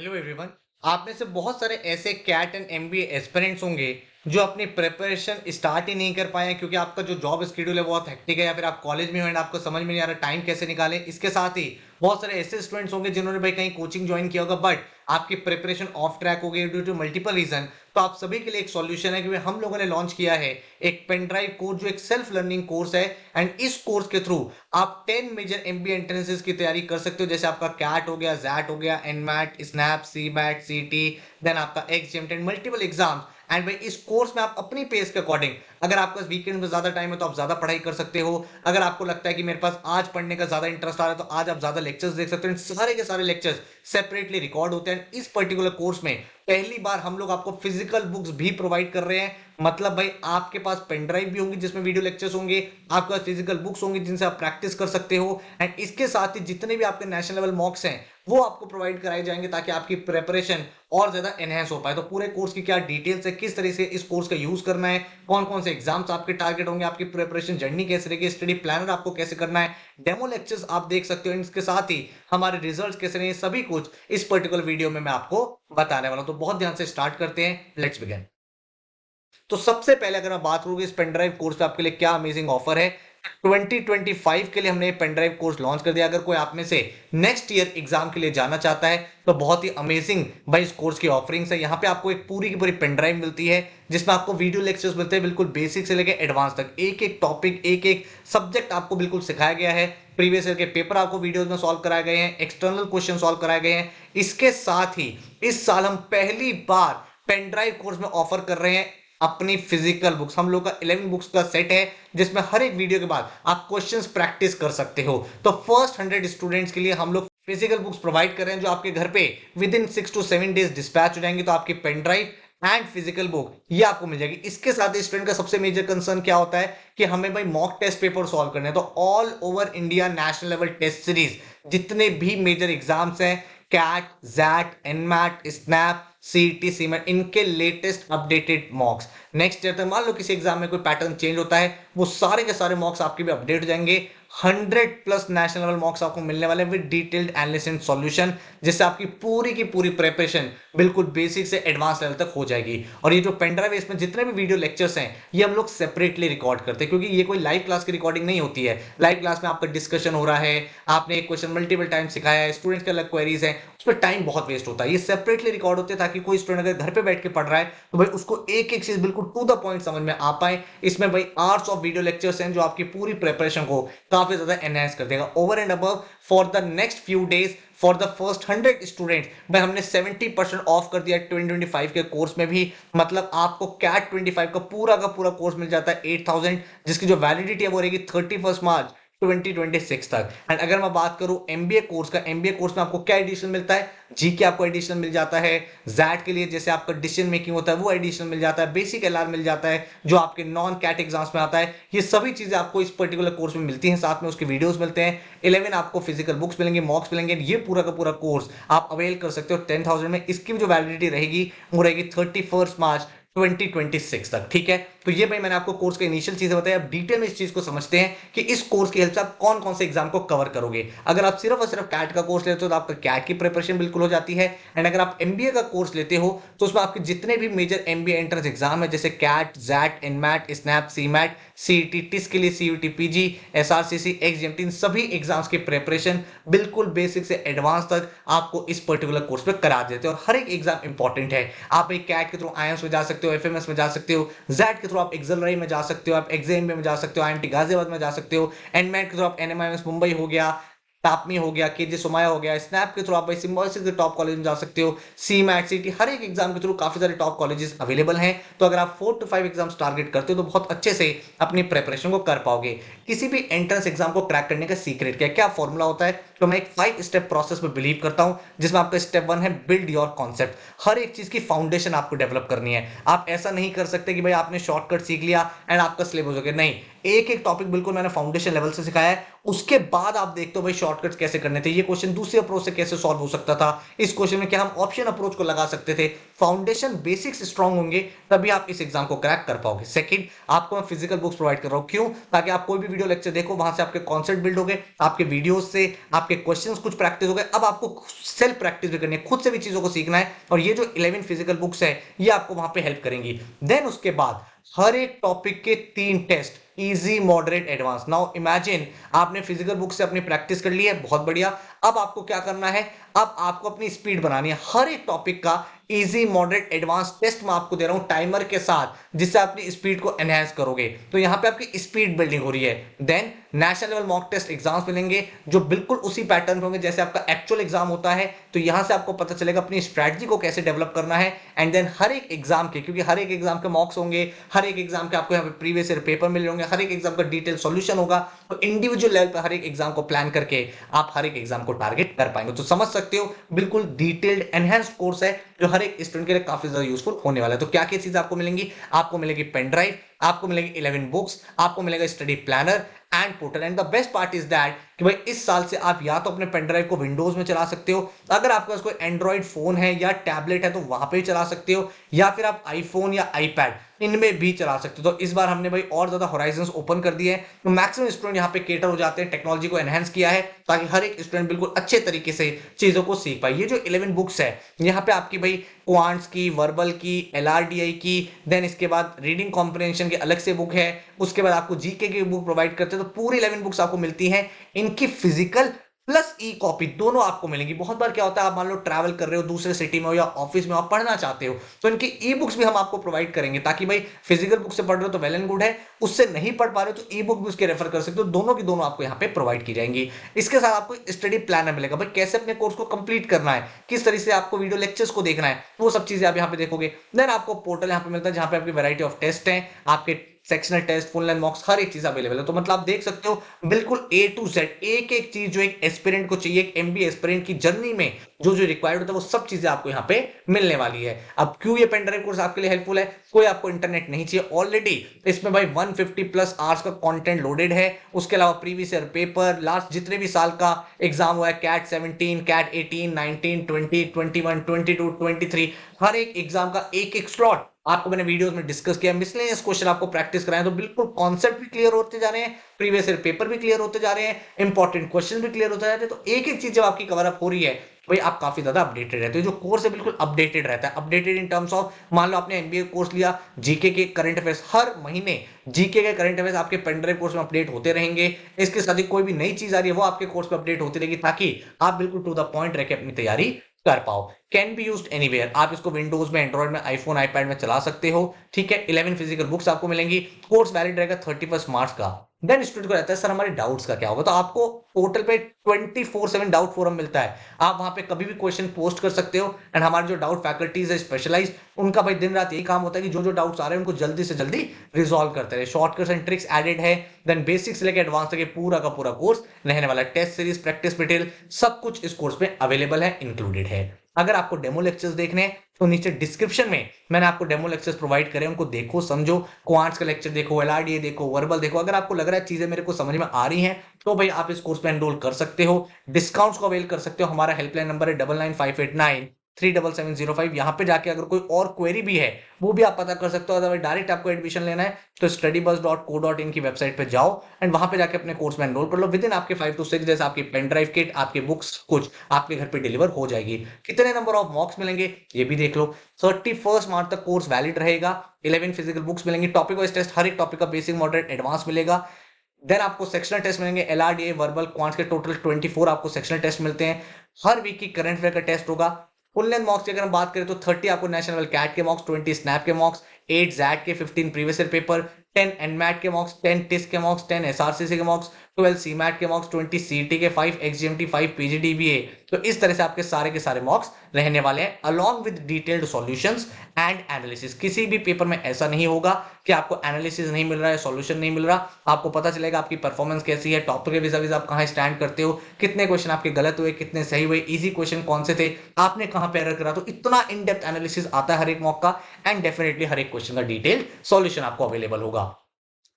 Hello everyone. आप में से बहुत सारे ऐसे कैट एंड एमबीए एस्पिरेंट्स होंगे जो अपनी प्रिपरेशन स्टार्ट ही नहीं कर पाए हैं क्योंकि आपका जो जॉब शेड्यूल है बहुत हेक्टिक है या फिर आप कॉलेज में हो एंड आपको समझ में नहीं आ रहा टाइम कैसे निकालें। इसके साथ ही बहुत सारे ऐसे स्टूडेंट्स होंगे जिन्होंने भाई कहीं कोचिंग ज्वाइन किया होगा बट आपकी प्रिपरेशन ऑफ ट्रैक हो गई ड्यू टू मल्टीपल रीजन। तो आप सभी के लिए एक सॉल्यूशन है क्योंकि हम लोगों ने लॉन्च किया है एक पेन ड्राइव कोर्स जो एक सेल्फ लर्निंग कोर्स है एंड इस कोर्स के थ्रू आप 10 मेजर एमबीए एंट्रेंसेस की तैयारी कर सकते हो। जैसे आपका कैट हो गया, जैट हो गया, एनमैट, स्नैप, सीबैट, सीटी, देन आपका एग्जाम मल्टीपल एग्जाम। एंड भाई इस कोर्स में आप अपनी पेस के अकॉर्डिंग, अगर आपका वीकेंड में ज्यादा टाइम है तो आप ज्यादा पढ़ाई कर सकते हो। अगर आपको लगता है कि मेरे पास आज पढ़ने का ज्यादा इंटरेस्ट आ रहा है तो आज आप ज्यादा लेक्चर्स देख सकते हो। सारे के सारे लेक्चर्स सेपरेटली रिकॉर्ड होते हैं। इस पर्टिकुलर कोर्स में पहली बार हम लोग आपको फिजिकल बुक्स भी प्रोवाइड कर रहे हैं। मतलब भाई आपके पास पेन ड्राइव भी होंगी जिसमें वीडियो लेक्चर्स होंगे, आपके पास फिजिकल बुक्स होंगी जिनसे आप प्रैक्टिस कर सकते हो एंड इसके साथ ही जितने भी आपके नेशनल लेवल मॉक्स हैं वो आपको प्रोवाइड कराए जाएंगे ताकि आपकी प्रिपरेशन और ज्यादा एनहेंस हो पाए। तो पूरे कोर्स की क्या डिटेल्स है, किस तरह से इस कोर्स का यूज करना है, कौन कौन से एग्जाम्स आपके टारगेट होंगे, आपकी प्रिपरेशन जर्नी कैसे रहेगी, स्टडी प्लानर आपको कैसे करना है, डेमो लेक्चर्स आप देख सकते हो, इसके साथ ही हमारे रिजल्ट्स कैसे रहे, सभी कुछ इस पर्टिकुलर वीडियो में मैं आपको बताने वाला हूं। तो बहुत ध्यान से स्टार्ट करते हैं, लेट्स बिगिन। तो सबसे पहले अगर मैं बात करूं इस पेन ड्राइव कोर्स पे आपके लिए क्या अमेजिंग ऑफर है। 2025 के लिए हमने ये पेन ड्राइव कोर्स लॉन्च कर दिया। अगर कोई आप में से नेक्स्ट ईयर एग्जाम के लिए जाना चाहता है तो बहुत ही अमेजिंग भाई इस कोर्स की ऑफरिंग्स है। यहाँ पे आपको एक पूरी की पूरी पेन ड्राइव मिलती है जिसमें आपको वीडियो लेक्चर्स मिलते हैं, बिल्कुल बेसिक से लेकर एडवांस तक एक एक टॉपिक, एक एक सब्जेक्ट आपको बिल्कुल सिखाया गया है। प्रीवियस ईयर के पेपर आपको वीडियोस में सॉल्व कराए गए हैं, एक्सटर्नल क्वेश्चन सॉल्व कराए गए हैं। इसके साथ ही इस साल हम पहली बार पेन ड्राइव कोर्स में ऑफर कर रहे हैं अपनी फिजिकल बुक्स। हम लोग का 11 बुक्स का सेट है जिसमें हर एक वीडियो के बाद आप क्वेश्चंस प्रैक्टिस कर सकते हो। तो फर्स्ट 100 स्टूडेंट्स के लिए हम लोग फिजिकल बुक्स प्रोवाइड कर रहे हैं जो आपके घर पे within 6 to 7 days dispatch हो जाएंगे। तो आपकी pen drive and physical book ये आपको मिल जाएगी। इसके साथ स्टूडेंट का सबसे मेजर कंसर्न क्या होता है कि हमें भाई मॉक टेस्ट पेपर सॉल्व करने हैं। तो all over India national level test series जितने भी मेजर एग्जाम्स हैं, CAT, XAT, NMAT, SNAP, CET, CMAT, इनके latest updated mocks next year तक, मान लो किसी एग्जाम में कोई पैटर्न चेंज होता है, वो सारे के सारे मॉक्स आपके भी अपडेट हो जाएंगे। 100+ नेशनल लेवल मॉक्स आपको मिलने वाले with detailed analysis and solution, जिससे आपकी पूरी की पूरी प्रिपरेशन बिल्कुल बेसिक से एडवांस लेवल तक हो जाएगी। और ये जो पेन ड्राइव है इसमें जितने भी वीडियो लेक्चर्स हैं ये हम लोग सेपरेटली रिकॉर्ड करते हैं क्योंकि ये कोई लाइव क्लास की रिकॉर्डिंग नहीं होती है। लाइव क्लास में आपका डिस्कशन हो रहा है, आपने एक क्वेश्चन मल्टीपल टाइम सिखाया है, स्टूडेंट्स के अलग क्वेरीज है, उसमें टाइम बहुत वेस्ट होता है। ये सेपरेटली रिकॉर्ड होते हैं ताकि कोई स्टूडेंट अगर घर पे बैठ के पढ़ रहा है तो भाई उसको एक एक चीज बिल्कुल टू द पॉइंट समझ में आ पाए। इसमें भाई आवर्स ऑफ वीडियो लेक्चर्स हैं जो आपकी पूरी प्रिपरेशन को काफी ज्यादा एनहांस कर देगा। Over and above for the next few days for the first 100 students भाई हमने 70% ऑफ कर दिया 2025 के कोर्स में भी। मतलब आपको कैट 25 का पूरा कोर्स मिल जाता है 8000, जिसकी जो वैलिडिटी है वो रहेगी 31 मार्च 2026 तक। एंड अगर मैं बात करूं एमबीए कोर्स का, एमबीए कोर्स में आपको क्या एडिशन मिलता है, जीके आपको एडिशन मिल जाता है, जैट के लिए जैसे आपका डिसीजन मेकिंग होता है वो एडिशन मिल जाता है, बेसिक एलआर मिल जाता है जो आपके नॉन कैट एग्जाम्स में आता है। ये सभी चीजें आपको इस पर्टिकुलर कोर्स में मिलती हैं, साथ में उसके वीडियोस मिलते हैं। 11 आपको फिजिकल बुक्स मिलेंगे, मॉक्स मिलेंगे। ये पूरा का पूरा कोर्स आप अवेल कर सकते हो 10,000 में। इसकी जो वैलिडिटी रहेगी वो रहेगी 31 मार्च 2026 तक। ठीक है, तो ये भाई मैंने आपको कोर्स का इनिशियल चीजें बताई। अब डिटेल में इस चीज को समझते हैं कि इस कोर्स की हेल्प से आप कौन कौन से एग्जाम को कवर करोगे। अगर आप सिर्फ और सिर्फ कैट का कोर्स लेते हो तो आपका कैट की प्रिपरेशन बिल्कुल हो जाती है। एंड अगर आप एमबीए का कोर्स लेते हो तो उसमें आपके जितने भी मेजर एमबीए एंट्रेंस एग्जाम है जैसे CAT, XAT, NMAT, SNAP, CMAT, CET, TISS के लिए सीयूटी पीजी, एसआरसीसी, एग्जाम, सभी एग्जाम्स की प्रिपरेशन बिल्कुल बेसिक से एडवांस तक आपको इस पर्टिकुलर कोर्स पे करा देते हैं। और हर एक एग्जाम इंपॉर्टेंट है। आप एक कैट के थ्रू आईएम्स में जा सकते हो, एफएमएस में जा सकते हो, जैट के थ्रू आप एक्सेलराई में जा सकते हो, आप एग्जाम में जा सकते हो, आईएमटी गाजियाबाद में जा सकते हो, एनमैट के थ्रू आप एनएमआईएमएस मुंबई हो गया, टापमी हो गया, केजे सोमाया हो गया, स्नैप के थ्रू आप सिम्बॉयसिस के टॉप कॉलेज में जा सकते हो, सी मैट, सीटी, हर एक एग्जाम के थ्रू काफी सारे टॉप कॉलेजेस अवेलेबल हैं। तो अगर आप 4 to 5 एग्जाम्स टारगेट करते हो तो बहुत अच्छे से अपनी प्रिपरेशन को कर पाओगे। किसी भी एंट्रेंस एग्जाम को क्रैक करने का सीक्रेट क्या फॉर्मूला होता है, तो मैं एक 5 स्टेप प्रोसेस में बिलीव करता हूं जिसमें आपका स्टेप 1 है बिल्ड योर कॉन्सेप्ट। हर एक चीज की फाउंडेशन आपको डेवलप करनी है। आप ऐसा नहीं कर सकते कि भाई आपने शॉर्टकट सीख लिया एंड आपका सिलेबस हो गया, नहीं। एक एक टॉपिक बिल्कुल मैंने फाउंडेशन लेवल से सिखाया है। उसके बाद आप देखते हो भाई शॉर्टकट्स कैसे करने थे, ये क्वेश्चन दूसरे अप्रोच से कैसे सॉल्व हो सकता था, इस क्वेश्चन में क्या हम ऑप्शन अप्रोच को लगा सकते थे। फाउंडेशन बेसिक्स स्ट्रांग होंगे तभी आप इस एग्जाम को क्रैक कर पाओगे। सेकंड, आपको मैं फिजिकल बुक्स प्रोवाइड कर रहा हूं, क्यों? ताकि आप कोई भी वीडियो लेक्चर देखो वहां से आपके कॉन्सेप्ट बिल्ड हो गए, आपके वीडियोस से आपके क्वेश्चंस कुछ प्रैक्टिस हो गए। अब आपको सेल्फ प्रैक्टिस भी करनी है, खुद से भी चीजों को सीखना है, और ये जो 11 फिजिकल बुक्स है ये आपको वहां पे हेल्प करेंगी। देन उसके बाद हर एक टॉपिक के 3 test, easy, moderate, advance. Now imagine आपने फिजिकल बुक से अपनी प्रैक्टिस कर ली है, बहुत बढ़िया। अब आपको क्या करना है, अब आपको अपनी स्पीड बनानी है। हर एक टॉपिक का इजी, मॉडरेट, एडवांस टेस्ट मैं आपको दे रहा हूं टाइमर के साथ, जिससे अपनी स्पीड को एनहांस करोगे। तो यहां पे आपकी स्पीड बिल्डिंग हो रही है। Then national level mock test exams मिलेंगे जो बिल्कुल उसी पैटर्न पे होंगे जैसे आपका एक्चुअल एग्जाम होता है। तो यहां से आपको पता चलेगा अपनी स्ट्रैटेजी को कैसे डेवलप करना है। एंड देन हर एक एग्जाम के, क्योंकि हर एक एग्जाम के मॉक्स होंगे, हर एक एग्जाम के आपको यहाँ पे प्रीवियस ईयर पेपर मिल होंगे, हर एक एग्जाम का डिटेल सॉल्यूशन होगा। तो इंडिविजुअल लेवल पर हर एक एग्जाम को प्लान करके आप हर एक एग्जाम को टारगेट कर पाएंगे। तो समझ सकते हो बिल्कुल डिटेल्ड एनहांस्ड कोर्स है जो हर एक स्टूडेंट के लिए काफी ज्यादा यूजफुल होने वाला है। तो क्या क्या चीजें आपको मिलेंगी? आपको मिलेगी पेन ड्राइव, आपको मिलेगी 11 बुक्स, आपको मिलेगा study planner and portal. And the best part is that कि भाई इस साल से आप या तो अपने पेन ड्राइव को विंडोज में चला सकते हो, अगर आपके पास कोई एंड्रॉइड फोन है या टैबलेट है तो वहां पे भी चला सकते हो, या फिर आप आईफोन या आईपैड इनमें भी चला सकते हो। तो इस बार हमने भाई और ज्यादा होराइजंस ओपन कर दिए हैं, तो मैक्सिमम स्टूडेंट यहाँ पे केटर हो जाते हैं। टेक्नोलॉजी को एनहांस किया है ताकि हर एक स्टूडेंट बिल्कुल अच्छे तरीके से चीजों को सीख पाए। ये जो 11 बुक्स है यहाँ पे आपकी भाई क्वांट्स की, वर्बल की, एलआरडीआई की, देन इसके बाद रीडिंग कॉम्प्रिहेंशन की अलग से बुक है, उसके बाद आपको जीके की बुक प्रोवाइड करते हैं। तो पूरी 11 बुक्स आपको मिलती हैं, इनकी फिजिकल प्लस ई कॉपी दोनों आपको मिलेंगी। बहुत बार क्या होता है, आप मान लो ट्रैवल कर रहे हो दूसरे सिटी में हो या ऑफिस में आप पढ़ना चाहते हो, तो इनकी ई बुक्स भी हम आपको प्रोवाइड करेंगे, ताकि भाई फिजिकल बुक से पढ़ रहे हो तो वेल एंड गुड है, उससे नहीं पढ़ पा रहे हो तो ई बुक भी उसके रेफर कर सकते हो। दोनों की दोनों आपको यहाँ पे प्रोवाइड की जाएंगी। इसके साथ आपको स्टडी प्लानर मिलेगा, भाई कैसे अपने कोर्स को कंप्लीट करना है, किस तरह से आपको वीडियो लेक्चर्स को देखना है, वो सब चीजें आप यहाँ पे देखोगे। देन आपको पोर्टल यहाँ पे मिलता है जहां पे आपकी वैरायटी ऑफ टेस्ट है, आपके sectional test, full length mocks, हर एक चीज अवेलेबल है। तो मतलब आप देख सकते हो बिल्कुल ए टू जेड एक एक चीज जो एक एस्पिरेंट को चाहिए, एक एमबीए एस्पिरेंट की जर्नी में जो जो रिक्वायर्ड होता है वो सब चीजें आपको यहाँ पे मिलने वाली है। अब क्यों ये पेन ड्राइव कोर्स आपके लिए हेल्पफुल है? कोई आपको इंटरनेट नहीं चाहिए, ऑलरेडी इसमें भाई 150 प्लस आवर्स का कंटेंट लोडेड है। उसके अलावा प्रीवियस ईयर पेपर, लास्ट जितने भी साल का एग्जाम हुआ है, कैट 17, कैट 18, 19, 20, 21, 22, 23, हर एक एग्जाम का एक एक स्लॉट आपको मैंने वीडियोस में डिस्कस किया। मिसलेनियस क्वेश्चन आपको प्रैक्टिस कराएं, तो बिल्कुल कॉन्सेप्ट भी क्लियर होते जा रहे हैं, प्रीवियस ईयर पेपर भी क्लियर होते जा रहे हैं, इंपॉर्टेंट क्वेश्चन भी क्लियर होते जा रहे हैं। तो एक एक चीज जब आपकी कवर अप हो रही है भाई आप काफी ज्यादा अपडेटेड रहते हो। जो कोर्स है बिल्कुल अपडेटेड रहता है, अपडेटेड इन टर्म्स ऑफ, मान लो आपने एमबीए कोर्स लिया, जीके के करंट अफेयर्स हर महीने, जीके के करंट अफेयर्स आपके पेन ड्राइव कोर्स में अपडेट होते रहेंगे। इसके साथ ही कोई भी नई चीज आ रही है वो आपके कोर्स में अपडेट होती रहेगी, ताकि आप बिल्कुल टू द पॉइंट रह के अपनी तैयारी कर पाओ। कैन बी यूज्ड एनीवेयर, आप इसको विंडोज में, एंड्रॉइड में, आईफोन, आईपैड में चला सकते हो, ठीक है। 11 फिजिकल बुक्स आपको मिलेंगी, कोर्स वैलिड रहेगा 31 मार्च का। देन स्टूडेंट को रहता है सर हमारे डाउट्स का क्या होगा, तो आपको पोर्टल पे 24/7 डाउट फोरम मिलता है, आप वहां पे कभी भी क्वेश्चन पोस्ट कर सकते हो। एंड हमारे जो डाउट फैकल्टीज है स्पेशलाइज, उनका भाई दिन रात यही काम होता है कि जो जो डाउट्स आ रहे हैं उनको जल्दी से जल्दी रिजॉल्व करते रहे। शॉर्टकट्स एंड ट्रिक्स एडेड है, देन बेसिक्स से लेकर एडवांस तक पूरा का पूरा कोर्स रहने वाला है। टेस्ट सीरीज, प्रैक्टिस मटेरियल सब कुछ इस कोर्स में अवेलेबल है, इंक्लूडेड है। अगर आपको डेमो लेक्चर्स देखने हैं तो नीचे डिस्क्रिप्शन में मैंने आपको डेमो लेक्चर्स प्रोवाइड करे, उनको देखो, समझो। क्वांट्स का लेक्चर देखो, एलआरडीए देखो, वर्बल देखो। अगर आपको लग रहा है चीजें मेरे को समझ में आ रही हैं तो भाई आप इस कोर्स में एनरोल कर सकते हो, डिस्काउंट्स को अवेल कर सकते हो। हमारा हेल्पलाइन नंबर है 9958937705। यहाँ पे जाके अगर कोई और क्वेरी भी है वो भी आप पता कर सकते हो। अगर डायरेक्ट आपको एडमिशन लेना है तो studybus.co.in की वेबसाइट पे जाओ एंड वहां पे जाके अपने कोर्स में एनरोल कर लो। विद इन आपके 5 to 6 डेज आपकी पेन ड्राइव किट, आपके बुक्स कुछ आपके घर पे डिलीवर हो जाएगी। कितने नंबर ऑफ मॉक्स मिलेंगे ये भी देख लो। 31 मार्च तक कोर्स वैलिड रहेगा। 11 फिजिकल बुक्स मिलेंगी, टॉपिक वाइज टेस्ट हर एक टॉपिक का बेसिक, मॉडरेट, एडवांस मिलेगा। देन आपको सेक्शनल टेस्ट मिलेंगे, एलआरडीए, वर्बल, क्वांट्स के टोटल 24 आपको सेक्शनल टेस्ट मिलते हैं। हर वीक की करंट अफेयर का टेस्ट होगा। फुल लेंथ मॉक्स की अगर हम बात करें तो 30 आपको नेशनल लेवल कैट के मॉक्स, 20 स्नैप के मॉक्स, 8 जैट के, 15 प्रीवियस ईयर पेपर, 10 एनमैट के मॉक्स, 10 टिस के मॉक्स, 10 एसआरसीसी के मॉक्स, 12 सीमैट के मॉक्स, 20 सीटी के, 5 एक्सजीएमटी, 5 पीजीडीबीए। तो इस तरह से आपके सारे के सारे मॉक्स रहने वाले हैं, along with detailed solutions and analysis. किसी भी पेपर में ऐसा नहीं होगा कि आपको एनालिसिस नहीं मिल रहा है, सॉल्यूशन नहीं मिल रहा। आपको पता चलेगा आपकी परफॉर्मेंस कैसी है, टॉपिक के विज़ आप कहां स्टैंड करते हो, कितने क्वेश्चन आपके गलत हुए, कितने सही हुए, इजी क्वेश्चन कौन से थे, आपने कहां पे एरर करा। तो इतना इन डेप्थ एनालिसिस आता है हर एक मॉक का, एंड डेफिनेटली हर एक क्वेश्चन का डिटेल सॉल्यूशन आपको अवेलेबल होगा।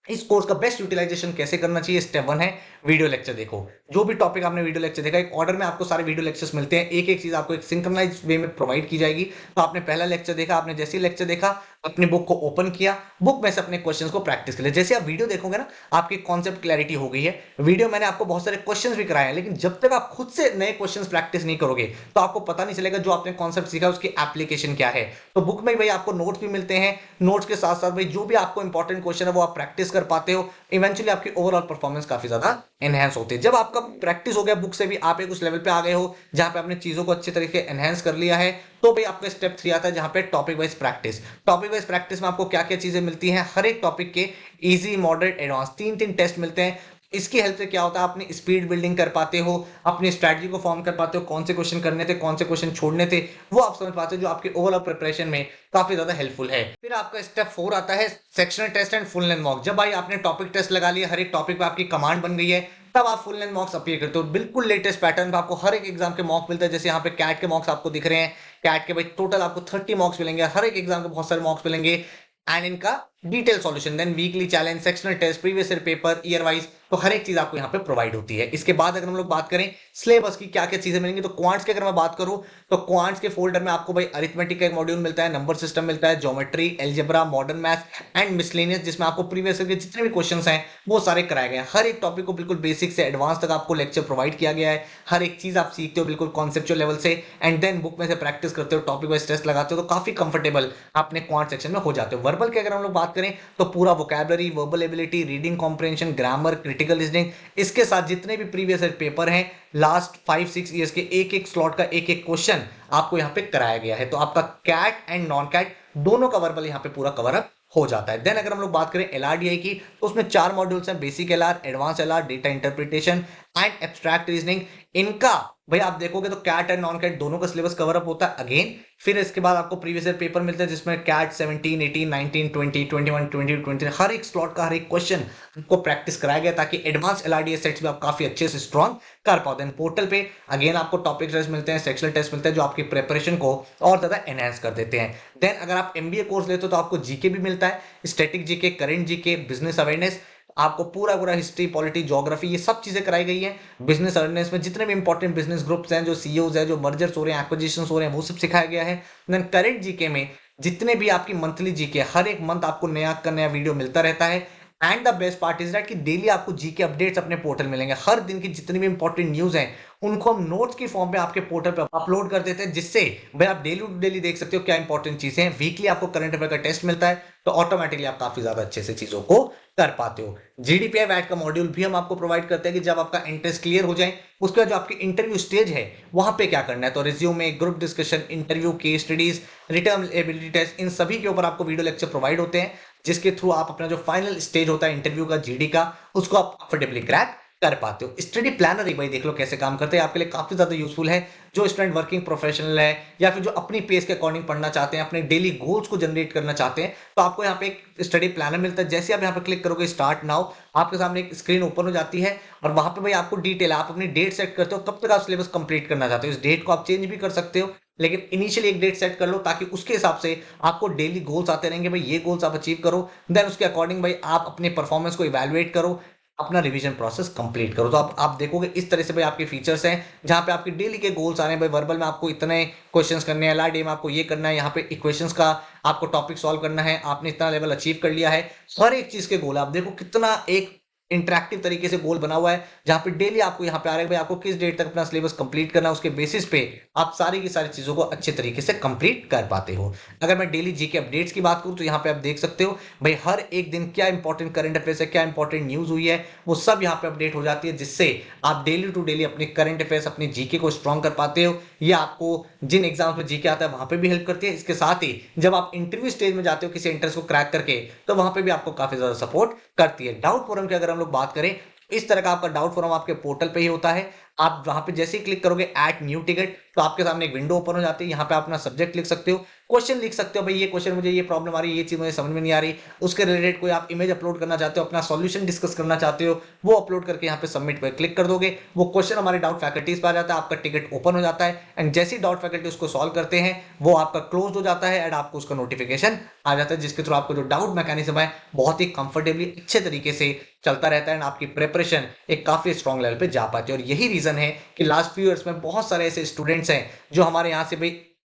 इस कोर्स का बेस्ट यूटिलाइजेशन कैसे करना चाहिए, स्टेप 1 है वीडियो लेक्चर देखो। जो भी टॉपिक आपने वीडियो लेक्चर देखा, एक ऑर्डर में आपको सारे वीडियो लेक्चर्स मिलते हैं, एक एक चीज आपको एक सिंक्रोनाइज वे में प्रोवाइड की जाएगी। तो आपने पहला लेक्चर देखा, आपने जैसे ही लेक्चर देखा अपनी बुक को ओपन किया, बुक में से अपने क्वेश्चंस को प्रैक्टिस कर लिया। जैसे आप वीडियो देखोगे ना, आपकी कॉन्सेप्ट क्लैरिटी हो गई है। वीडियो मैंने आपको बहुत सारे क्वेश्चंस भी कराए हैं, लेकिन जब तक आप खुद से नए क्वेश्चंस प्रैक्टिस नहीं करोगे तो आपको पता नहीं चलेगा जो आपने कॉन्सेप्ट सीखा उसकी एप्लीकेशन क्या है। तो बुक में भाई आपको नोट्स भी मिलते हैं, नोट्स के साथ साथ भाई जो भी आपको इंपॉर्टेंट क्वेश्चन है वो आप प्रैक्टिस कर पाते हो। इवेंचुअली आपकी ओवरऑल परफॉर्मेंस काफी ज्यादा एनहेंस होती है। जब आपका प्रैक्टिस हो गया बुक से भी, आप एक उस लेवल पे आ गए हो जहां पे आपने चीजों को अच्छे तरीके एनहेंस कर लिया है, तो भाई आपका स्टेप 3 आता है जहां पे topic wise practice. Topic wise practice में आपको क्या क्या चीजें मिलती हैं, हर एक टॉपिक के इजी, मॉडरेट, एडवांस तीन तीन टेस्ट मिलते हैं। इसकी हेल्प से क्या होता है, अपनी स्पीड बिल्डिंग कर पाते हो, अपनी स्ट्रैटेजी को फॉर्म कर पाते हो, कौन से क्वेश्चन करने थे, कौन से क्वेश्चन छोड़ने थे, वो आप समझ पाते हो, जो आपके ओवरऑल प्रिपरेशन में काफी ज्यादा हेल्पफुल है। फिर आपका स्टेप 4 आता है sectional test and full length mock. जब भाई आपने टॉपिक टेस्ट लगा लिया, हर एक टॉपिक पे आपकी कमांड बन गई है, तब आप फुल लेंथ मॉक्स अपीयर करते हो। बिल्कुल लेटेस्ट पैटर्न पे आपको हर एक एग्जाम के मॉक मिलते हैं। जैसे यहाँ पे कैट के मॉक्स आपको दिख रहे हैं, कैट के भाई टोटल आपको 30 मॉक्स मिलेंगे, हर एक एग्जाम के बहुत सारे मॉक्स मिलेंगे एंड इनका detail solution, then weekly challenge, sectional test, previous year paper, year wise, तो हर एक चीज आपको यहाँ पे प्रोवाइड होती है। इसके बाद अगर हम लोग बात करें सिलेबस की क्या क्या चीजें मिलेंगी, तो क्वांट्स की अगर मैं बात करूं तो क्वांट्स के फोल्डर में आपको भाई अरिथमेटिक का एक मॉड्यूल मिलता है, नंबर सिस्टम मिलता है, geometry, algebra, modern maths and miscellaneous, जिसमें आपको प्रीवियस ईयर के जितने भी क्वेश्चन हैं वो सारे कराए गए हैं। हर एक टॉपिक को बिल्कुल बेसिक से एडवांस तक आपको लेक्चर प्रोवाइड किया गया है। हर एक चीज आप सीखते हो बिल्कुल कॉन्सेप्चुअल लेवल से, एंड देन बुक में से प्रैक्टिस करते हो, टॉपिक वाइज टेस्ट लगाते हो, तो काफी कंफर्टेबल अपने क्वांट सेक्शन में हो जाते हो। वर्बल की अगर हम लोग बात करें तो पूरा vocabulary, verbal ability, reading comprehension, grammar, critical reasoning, इसके साथ जितने भी प्रीवियस ईयर पेपर हैं लास्ट 5-6 ईयर्स के, एक एक स्लॉट का एक एक क्वेश्चन आपको यहाँ पे कराया गया है। तो आपका कैट एंड नॉन कैट दोनों का वर्बल यहाँ पे पूरा कवर अप हो जाता है। देन अगर हम लोग बात करें एलआरडीआई की, तो उसमें 4 मॉड्यूल्स हैं, basic LR, advance LR, data interpretation and abstract reasoning. इनका भाई आप देखोगे तो कैट एंड नॉन कैट दोनों का सिलेबस कवर अप होता है अगेन। फिर इसके बाद आपको प्रीवियस ईयर पेपर मिलते हैं जिसमें कैट 17, 18, 19, 20, 21, 20, 23, हर एक स्लॉट का हर एक क्वेश्चन आपको प्रैक्टिस कराया गया ताकि एडवांस एलआरडीए सेट्स भी आप काफी अच्छे से स्ट्रॉन्ग कर पाते हैं। पोर्टल पे अगेन आपको टॉपिक टेस्ट मिलते हैं, सेक्शनल टेस्ट मिलते हैं, जो आपकी प्रिपरेशन को और ज्यादा एनहांस कर देते हैं। देन अगर आप एमबीए कोर्स लेते हो तो आपको जीके भी मिलता है, static GK, current GK, business awareness, आपको पूरा पूरा हिस्ट्री, पॉलिटी, ज्योग्राफी, ये सब चीजें कराई गई हैं। बिजनेस अवेयरनेस में जितने भी इंपॉर्टेंट बिजनेस ग्रुप्स हैं, जो सीईओज हैं, जो मर्जर्स हो रहे हैं, एक्विजिशंस हो रहे हैं, वो सब सिखाया गया है। देन करंट जीके में जितने भी आपकी मंथली जीके, हर एक मंथ आपको नया का नया वीडियो मिलता रहता है। And the best part is that कि डेली आपको जीके अपडेट्स अपने पोर्टल मिलेंगे। हर दिन की जितनी भी इंपॉर्टेंट न्यूज हैं उनको हम नोट्स की फॉर्म में आपके पोर्टल पे अपलोड कर देते हैं, जिससे भाई आप डेली टू डेली देख सकते हो क्या इंपॉर्टेंट चीजें हैं। वीकली आपको करंट अफेयर का टेस्ट मिलता है, तो ऑटोमेटिकली आप काफी ज्यादा अच्छे से चीजों को कर पाते हो। जीडीपीआई वैट का मॉड्यूल भी हम आपको प्रोवाइड करते हैं कि जब आपका इंटरेस्ट क्लियर हो जाए, उसके बाद जो आपकी इंटरव्यू स्टेज है वहां पे क्या करना है, तो resume, group discussion, interview, case studies, written ability test, इन सभी के ऊपर आपको वीडियो लेक्चर प्रोवाइड होते हैं, जिसके थ्रू आप अपना जो फाइनल स्टेज होता है इंटरव्यू का, जीडी का, उसको आप कंफर्टेबली क्रैक कर पाते हो। स्टडी प्लानर एक भाई देख लो कैसे काम करते हैं, आपके लिए काफी ज्यादा यूजफुल है। जो स्टूडेंट वर्किंग प्रोफेशनल है या फिर जो अपनी पेस के अकॉर्डिंग पढ़ना चाहते हैं, अपने डेली गोल्स को जनरेट करना चाहते हैं, तो आपको यहाँ पे एक स्टडी प्लानर मिलता है। जैसे आप यहाँ पे क्लिक करोगे स्टार्ट नाउ, आपके सामने एक स्क्रीन ओपन हो जाती है और वहां पे भाई आपको डिटेल, आप अपनी डेट सेट करते हो कब तक आप सिलेबस कंप्लीट करना चाहते हो। इस डेट को आप चेंज भी कर सकते हो, लेकिन इनिशियली एक डेट सेट कर लो ताकि उसके हिसाब से आपको डेली गोल्स आते रहेंगे, भाई ये गोल्स आप अचीव करो। देन उसके अकॉर्डिंग भाई आप अपने परफॉर्मेंस को इवैल्यूएट करो, अपना रिवीजन प्रोसेस कंप्लीट करो। तो आप देखोगे इस तरह से भाई आपके फीचर्स हैं जहां पे आपके डेली के गोल्स आ रहे हैं। भाई वर्बल में आपको इतने क्वेश्चंस करने हैं, एलआरडी में आपको ये करना है, यहाँ पे इक्वेशंस का आपको टॉपिक सॉल्व करना है, आपने इतना लेवल अचीव कर लिया है। हर एक चीज के गोल आप देखो कितना एक इंटरैक्टिव तरीके से गोल बना हुआ है, जहां पे डेली आपको यहाँ पे आ रहा है भाई आपको किस डेट तक अपना सिलेबस कंप्लीट करना है, उसके बेसिस पे आप सारी की सारी चीजों को अच्छे तरीके से कंप्लीट कर पाते हो। अगर मैं डेली जीके अपडेट्स की बात करूं तो यहाँ पे आप देख सकते हो भाई हर एक दिन क्या इंपॉर्टेंट करंट अफेयर्स है, क्या इंपॉर्टेंट न्यूज हुई है, वो सब यहाँ पे अपडेट हो जाती है, जिससे आप डेली टू डेली अपने करंट अफेयर्स, अपनी जीके को स्ट्रॉन्ग कर पाते हो। ये आपको जिन एग्जाम्स में जीके आता है वहां पे भी हेल्प करती है। इसके साथ ही जब आप इंटरव्यू स्टेज में जाते हो किसी एंट्रेंस को क्रैक करके, तो वहां पे भी आपको काफी ज्यादा सपोर्ट करती है। डाउट फोरम की अगर हम लोग बात करें, इस तरह का आपका डाउट फोरम आपके पोर्टल पे ही होता है। आप वहाँ पे जैसे ही क्लिक करोगे ऐड न्यू टिकट, तो आपके सामने एक विंडो ओपन हो जाती है। यहाँ पे आप अपना सब्जेक्ट लिख सकते हो, क्वेश्चन लिख सकते हो, भाई ये क्वेश्चन मुझे ये प्रॉब्लम आ रही है, ये चीज़ मुझे समझ में नहीं आ रही। उसके रिलेटेड कोई आप इमेज अपलोड करना चाहते हो, अपना सॉल्यूशन डिस्कस करना चाहते हो, वो अपलोड करके यहाँ पे सबमिट पे क्लिक कर दोगे। वो क्वेश्चन हमारे डाउट फैकल्टीज पे आ जाता है, आपका टिकट ओपन हो जाता है एंड जैसे ही डाउट फैकल्टी उसको सॉल्व करते हैं वो आपका क्लोज हो जाता है एंड आपको उसका नोटिफिकेशन आ जाता है, जिसके थ्रू आपको जो डाउट मैकेनिज्म है बहुत ही कंफर्टेबली अच्छे तरीके से चलता रहता है एंड आपकी प्रिपरेशन एक काफी स्ट्रॉन्ग लेवल पे जा पाती है। और यही रीजन है कि लास्ट फ्यू ईयर्स में बहुत सारे ऐसे स्टूडेंट्स हैं जो हमारे यहाँ से भाई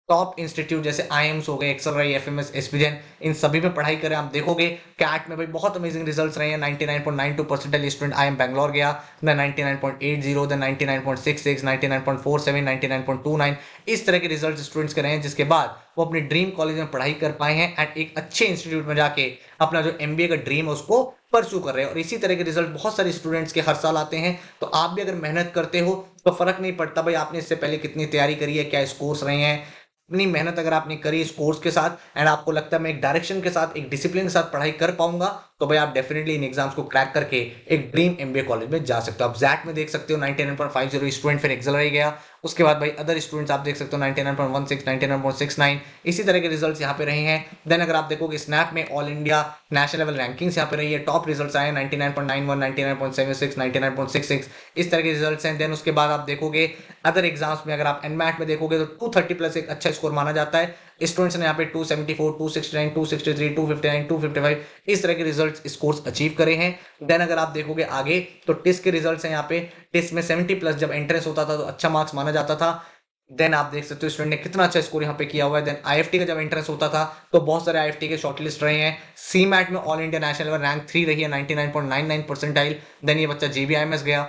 टॉप इंस्टीट्यूट जैसे आईएम्स हो गए, एक्सएलआई, एफएमएस, एसपीजेन, इन सभी में पढ़ाई करें। आप देखोगे कैट में भाई बहुत अमेजिंग रिजल्ट्स रहे हैं। 99.92 परसेंटाइल स्टूडेंट आईएम बैंगलोर गया, देन 99.80, देन 99.66, 99.47, 99.29, इस तरह के रिजल्ट स्टूडेंट्स के रहे हैं, जिसके बाद वो अपने ड्रीम कॉलेज में पढ़ाई कर पाए हैं एंड एक अच्छे इंस्टीट्यूट में जाके अपना जो एमबीए का ड्रीम है उसको परस्यू कर रहे हैं। और इसी तरह के रिजल्ट बहुत सारे स्टूडेंट्स के हर साल आते हैं। तो आप भी अगर मेहनत करते हो तो फर्क नहीं पड़ता भाई आपने इससे पहले कितनी तैयारी करी है, क्या स्कोर्स रहे हैं। अपनी मेहनत अगर आपने करी इस कोर्स के साथ एंड आपको लगता है मैं एक डायरेक्शन के साथ, एक डिसिप्लिन के साथ पढ़ाई कर पाऊंगा, तो भाई आप डेफिनेटली इन एग्जाम्स को क्रैक करके एक ड्रीम एमबीए कॉलेज में जा सकते हो। आप जैक में देख सकते हो 99.50 स्टूडेंट फिर एक्सेलरी गया। उसके बाद भाई अदर स्टूडेंट्स आप देख सकते हो 99.16, 99.69, इसी तरह के रिजल्ट्स यहाँ पे रहे हैं। देन अगर आप देखोगे स्नैप में all India national level rankings यहाँ पे रही है, टॉप रिजल्ट्स आए 99.91, 99.76, 99.66, इस तरह के रिजल्ट्स हैं। देन उसके बाद आप देखोगे अदर एग्जाम्स में, अगर आप एनमैट में देखोगे तो 230 प्लस एक अच्छा स्कोर माना जाता है। स्टूडेंट्स ने यहाँ पे 274, 269, 263, 259, 255 इस तरह के रिजल्ट्स स्कोर्स अचीव करे हैं। देन अगर आप देखोगे आगे तो टिस के रिजल्ट्स हैं यहाँ पे। टिस में 70 प्लस जब एंट्रेंस होता था तो अच्छा मार्क्स माना जाता था। देन आप देख सकते हो स्टूडेंट ने कितना अच्छा स्कोर यहाँ पे किया हुआ है। देन आईएफटी का जब एंट्रेंस होता था तो बहुत सारे आईएफटी के शॉर्टलिस्ट रहे हैं। सीमैट में all India national level rank 3 रही है, 99.99 परसेंटाइल। देन ये बच्चा जेबीआईएमएस गया।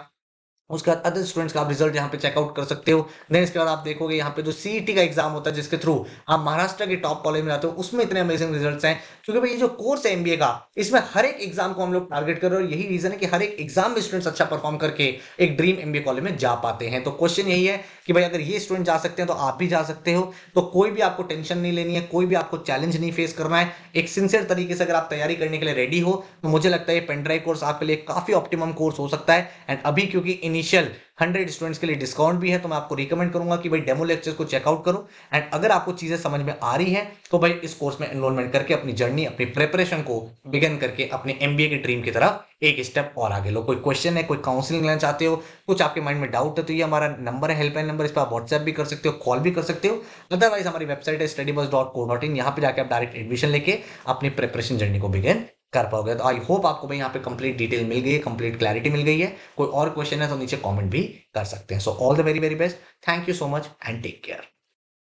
उसके बाद अदर स्टूडेंट्स का आप रिजल्ट यहाँ पे चेकआउट कर सकते हो। देन इसके बाद आप देखोगे यहाँ पे जो सीईटी का एग्जाम होता है जिसके थ्रू आप महाराष्ट्र के टॉप कॉलेज में जाते हो, उसमें इतने अमेजिंग रिजल्ट्स हैं। क्योंकि भाई ये जो कोर्स है एमबीए का, इसमें हर एक एग्जाम को हम लोग टारगेट कर रहे हैं और यही रीजन है कि हर एक एग्जाम में स्टूडेंट्स अच्छा परफॉर्म करके एक ड्रीम एमबीए कॉलेज में जा पाते हैं। तो क्वेश्चन यही है कि भाई अगर ये स्टूडेंट जा सकते हैं तो आप भी जा सकते हो। तो कोई भी आपको टेंशन नहीं लेनी है, कोई भी आपको चैलेंज नहीं फेस करना है। एक सिंसियर तरीके से अगर आप तैयारी करने के लिए रेडी हो तो मुझे लगता है ये पेनड्राइव कोर्स आपके लिए काफी ऑप्टिमम कोर्स हो सकता है। एंड अभी क्योंकि इनिशियल 100 स्टूडेंट्स के लिए डिस्काउंट भी है तो मैं आपको रिकमेंड करूंगा कि भाई डेमो लेक्चर्स को चेकआउट करो। एंड अगर आपको चीजें समझ में आ रही हैं तो भाई इस कोर्स में एनरोलमेंट करके अपनी जर्नी, अपनी प्रिपरेशन को बिगिन करके अपने एमबीए के ड्रीम की तरफ एक स्टेप और आगे लो। कोई क्वेश्चन है, कोई काउंसलिंग लेना चाहते हो, कुछ आपके माइंड में डाउट है, तो ये हमारा नंबर है, हेल्पलाइन नंबर, इस पर आप व्हाट्सएप भी कर सकते हो, कॉल भी कर सकते हो। अदरवाइज हमारी वेबसाइट है studybus.co.in, यहाँ पे जाके आप डायरेक्ट एडमिशन लेके अपनी प्रिपरेशन जर्नी को बिगिन कर पाओगे। तो आई होप आपको भाई यहाँ पे कंप्लीट डिटेल मिल गई है, कंप्लीट क्लैरिटी मिल गई है। कोई और क्वेश्चन है तो नीचे कमेंट भी कर सकते हैं। So all the very very best, thank you so much and take care.